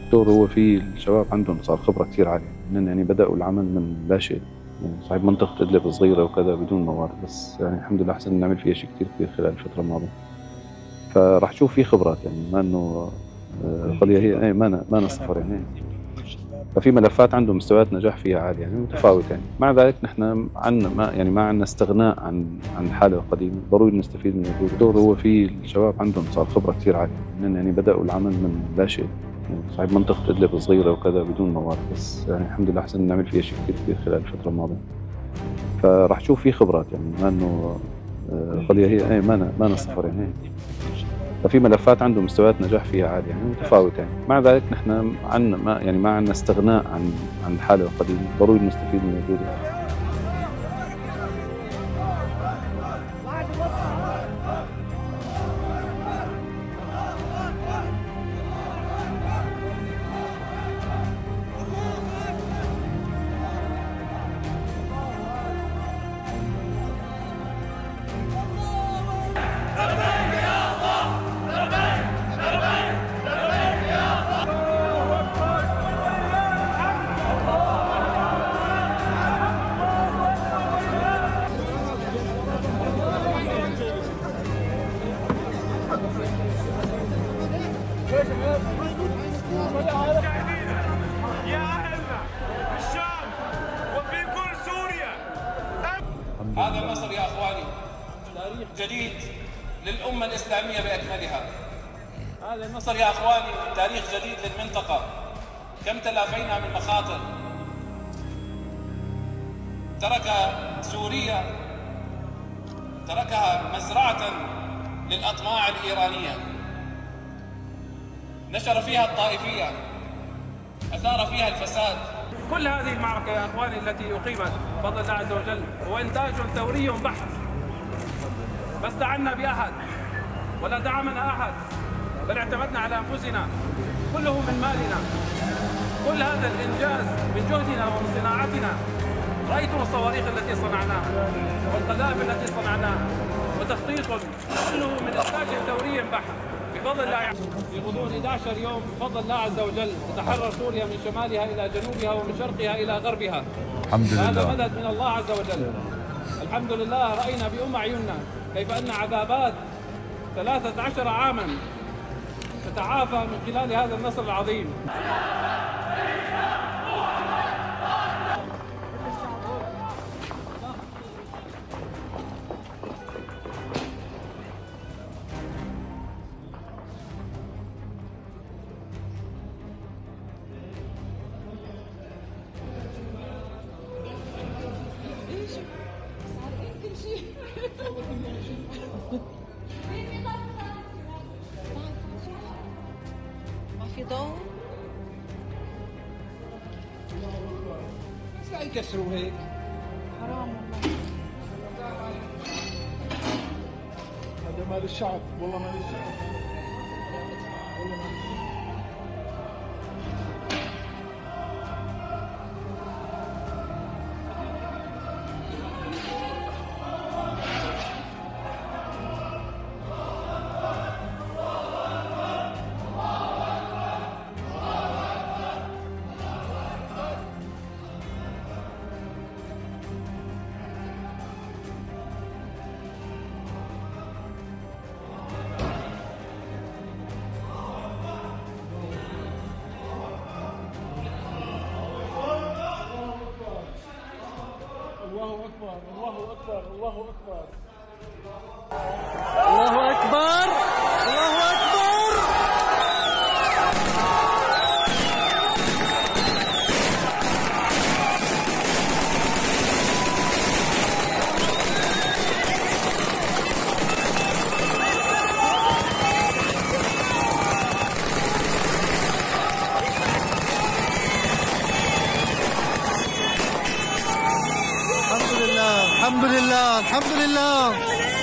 الدكتور هو في الشباب عندهم صار خبرة كثير عالية، يعني بدأوا العمل من لا شيء. يعني صحيح منطقة إدلب صغيرة وكذا بدون موارد، بس يعني الحمد لله أحسن نعمل فيها شيء كثير كبير خلال الفترة الماضية. فراح تشوف في خبرات، يعني ما إنه قضية هي ما أنا صفر يعني. ففي ملفات عندهم مستويات نجاح فيها عالية يعني متفاوتة. يعني مع ذلك نحن عندنا ما عندنا استغناء عن الحالة القديمة، ضروري نستفيد من وجوده. الدكتور هو في الشباب عندهم صار خبرة كثير عالية، يعني بدأوا العمل من لا شيء. يعني صحيح منطقة إدلب صغيرة وكذا بدون موارد، بس يعني الحمد لله أحسن نعمل فيها شيء كثير كبير خلال الفترة الماضية. فراح تشوف في خبرات، يعني ما إنه قضية هي ما أنا صفر يعني. ففي ملفات عندهم مستويات نجاح فيها عالية يعني متفاوتة. يعني مع ذلك نحن عندنا ما عندنا استغناء عن الحالة القديمة، ضروري نستفيد من وجوده. يا أهلنا في الشام وفي كل سوريا. هذا النصر يا أخواني تاريخ جديد للأمة الإسلامية بأكملها. هذا النصر يا أخواني تاريخ جديد للمنطقة. كم تلافينا من مخاطر ترك سوريا، تركها مزرعة للأطماع الإيرانية، نشر فيها الطائفية، أثار فيها الفساد. كل هذه المعركة يا أخواني التي أقيمت بفضل الله عز وجل هو إنتاج ثوري بحت. ما استعنا بأحد ولا دعمنا أحد، بل اعتمدنا على أنفسنا، كله من مالنا. كل هذا الإنجاز من جهدنا ومن صناعتنا. رأيتم الصواريخ التي صنعناها والقذائف التي صنعناها، وتخطيط كله من إنتاج ثوري بحت بفضل الله. في غضون 11 يوم بفضل الله عز وجل تتحرر سوريا من شمالها إلى جنوبها ومن شرقها إلى غربها. الحمد لله. هذا مدد من الله عز وجل. الحمد لله. رأينا بأم أعيننا كيف أن عذابات 13 عاما تتعافى من خلال هذا النصر العظيم. ما في ضوء. بس لا يكسروا هيك. حرام والله. هذا مال الشعب، والله مال الشعب. الله أكبر، الله أكبر، الله أكبر، الله أكبر، الله أكبر. الحمد لله، الحمد لله، الحمد لله.